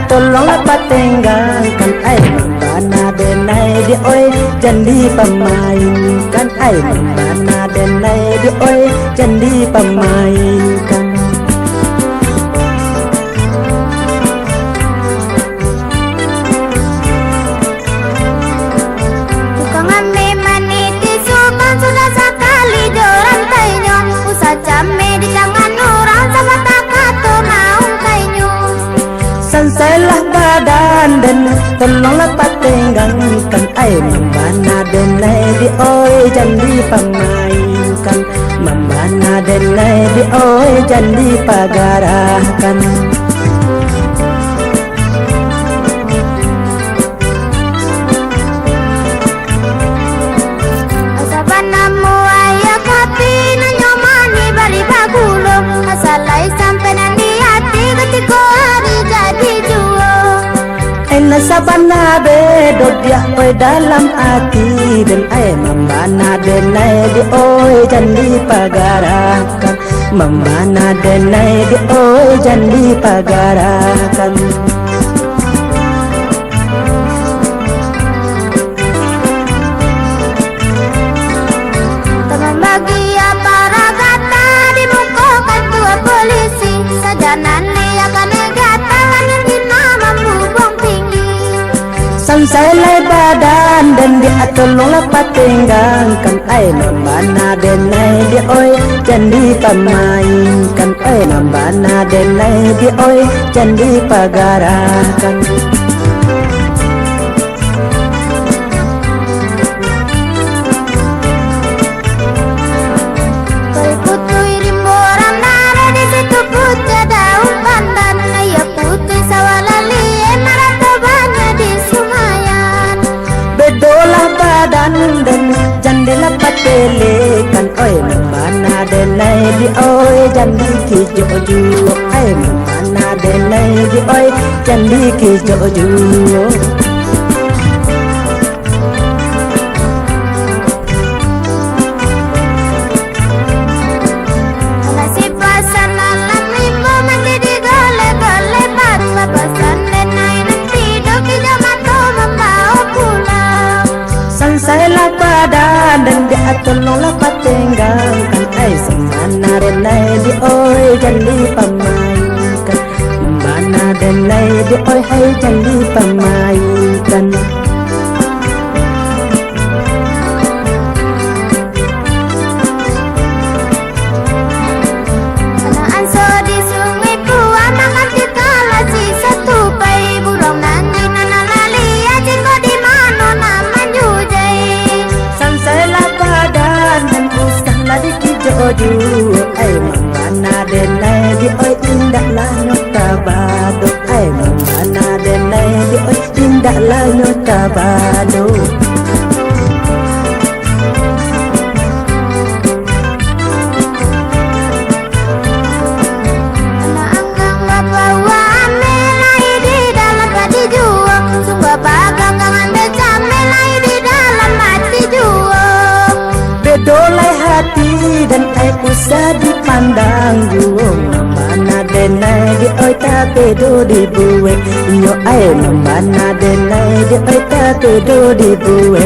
tolonglah patenggang ai membana denai di oi jandi pemainkan ai membana denai di oi jandi pemainkan. Sansailah badan dan tolonglah patenggangkan ai membana denai di oi jandi pemainkan membana denai di oi jandi pagarahkan. Asabanamu ayah kapi nanyomani bari bagulo asalai sampai nanti hati ketika hari jadi juo. Ena sabana bedo dia oi dalam hati dan ai membana denai di oi jandi pagarahkan membana denai di oi jandi pagarahkan. Teman bagi para kata di muka tua polisi sajanan dia kan gata yang dinama bubong tinggi. Sansailah badan dan dia tolonglah patenggangkan ai membana denai di oi jandi pemainkan ai membana denai di oi jandi pagarahkan. Dan jandela patelekan oi membana denai di oi jandi kijoju ai membana denai di oi jandi kijoju. Sansailah badan dan dia tolonglah patenggangkan ai membana denai di oi jandi pemainkan membana denai di oi hai jandi pemainkan. Oju ai membana denai di oi indahlah nyota bado ai membana denai di oi indahlah nyota bado. Bedolai hati dan ai usah dipandang juong membana denai di oi ta bedo dibuwe nyo ai membana denai di oi ta bedo dibuwe